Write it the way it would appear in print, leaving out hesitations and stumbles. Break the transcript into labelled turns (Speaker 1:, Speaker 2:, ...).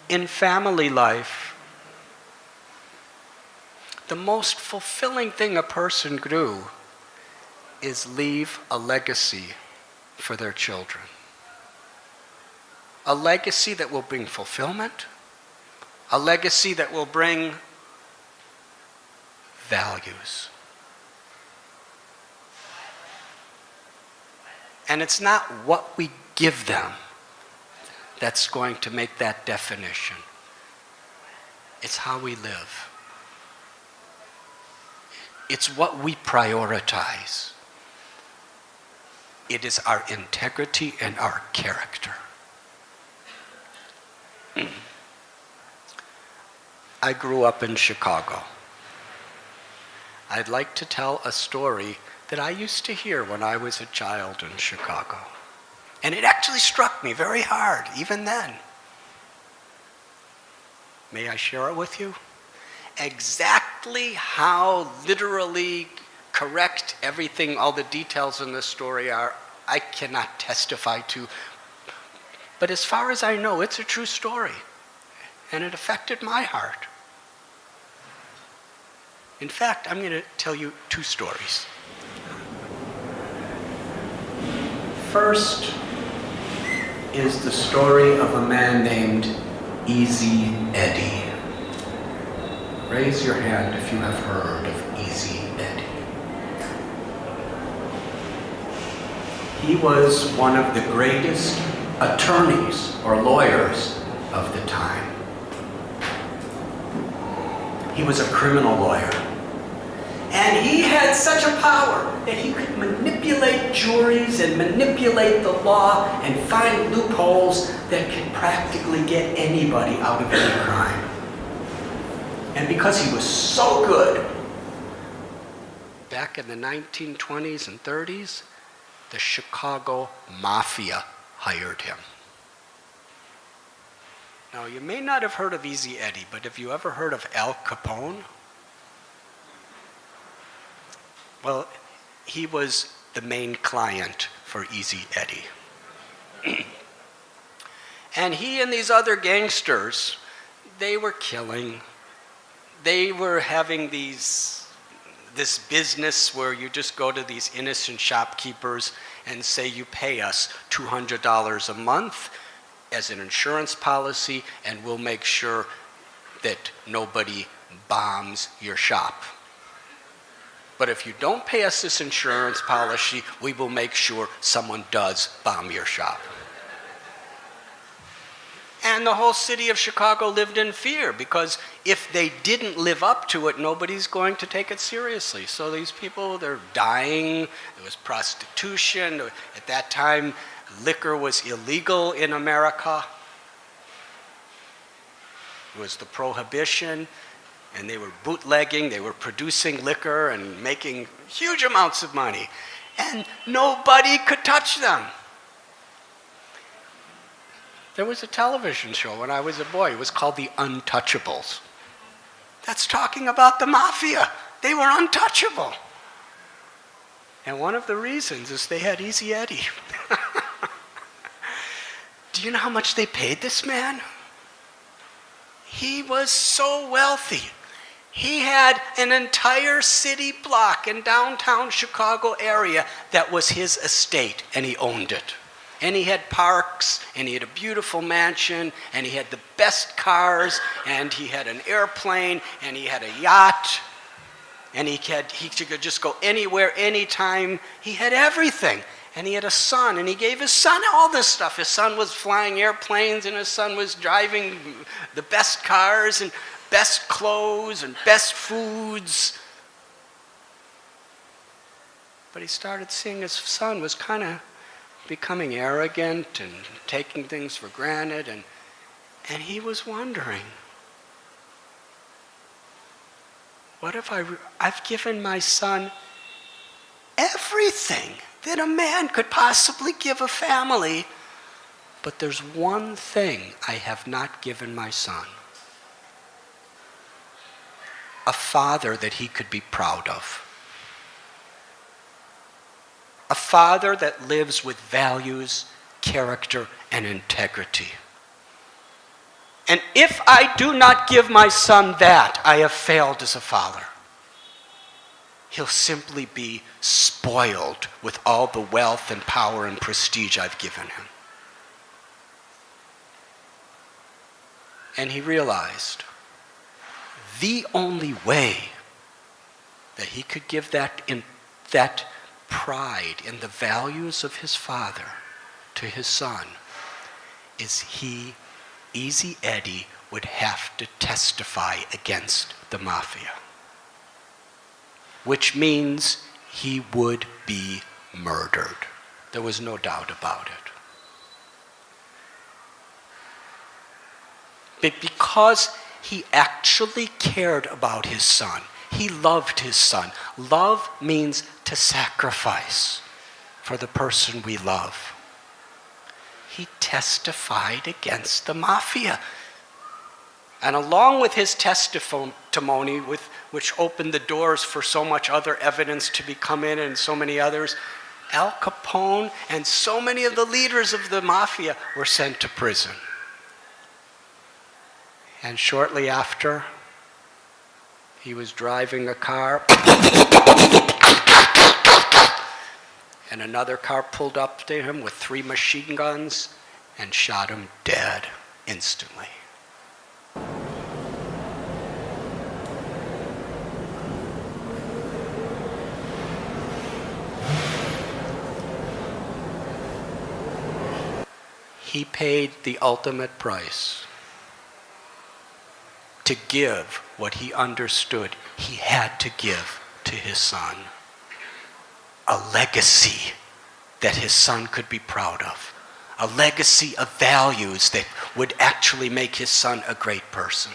Speaker 1: In family life, the most fulfilling thing a person could do is leave a legacy for their children. A legacy that will bring fulfillment, a legacy that will bring values. And it's not what we give them that's going to make that definition. It's how we live. It's what we prioritize. It is our integrity and our character. I grew up in Chicago. I'd like to tell a story that I used to hear when I was a child in Chicago. And it actually struck me very hard, even then. May I share it with you? Exactly how literally correct everything, all the details in this story are, I cannot testify to. But as far as I know, it's a true story. And it affected my heart. In fact, I'm going to tell you two stories. First is the story of a man named Easy Eddie. Raise your hand if you have heard of Easy Eddie. He was one of the greatest attorneys or lawyers of the time. He was a criminal lawyer. And he had such a power that he could manipulate juries and manipulate the law and find loopholes that could practically get anybody out of any crime. And because he was so good, back in the 1920s and 30s, the Chicago Mafia hired him. Now, you may not have heard of Easy Eddie, but have you ever heard of Al Capone? Well, he was the main client for Easy Eddie. And he and these other gangsters, they were killing. They were having this business where you just go to these innocent shopkeepers and say, you pay us $200 a month as an insurance policy, and we'll make sure that nobody bombs your shop. But if you don't pay us this insurance policy, we will make sure someone does bomb your shop. And the whole city of Chicago lived in fear, because if they didn't live up to it, nobody's going to take it seriously. So these people, they're dying. There was prostitution. At that time, liquor was illegal in America. It was the prohibition. And they were bootlegging, they were producing liquor and making huge amounts of money. And nobody could touch them. There was a television show when I was a boy. It was called The Untouchables. That's talking about the mafia. They were untouchable. And one of the reasons is they had Easy Eddie. Do you know how much they paid this man? He was so wealthy. He had an entire city block in downtown Chicago area that was his estate, and he owned it. And he had parks, and he had a beautiful mansion, and he had the best cars, and he had an airplane, and he had a yacht, and he could just go anywhere, anytime. He had everything. And he had a son, and he gave his son all this stuff. His son was flying airplanes, and his son was driving the best cars, and best clothes, and best foods. But he started seeing his son was kind of becoming arrogant and taking things for granted, and he was wondering, what if I've given my son everything that a man could possibly give a family, but there's one thing I have not given my son. A father that he could be proud of. A father that lives with values, character, and integrity. And if I do not give my son that, I have failed as a father. He'll simply be spoiled with all the wealth and power and prestige I've given him. And he realized the only way that he could give that pride in the values of his father to his son is he, Easy Eddie, would have to testify against the mafia. Which means he would be murdered. There was no doubt about it. But because he actually cared about his son, he loved his son. Love means to sacrifice for the person we love. He testified against the mafia. And along with his testimony, which opened the doors for so much other evidence to be come in and so many others, Al Capone and so many of the leaders of the mafia were sent to prison. And shortly after, he was driving a car, and another car pulled up to him with 3 machine guns and shot him dead instantly. He paid the ultimate price to give what he understood he had to give to his son. A legacy that his son could be proud of. A legacy of values that would actually make his son a great person.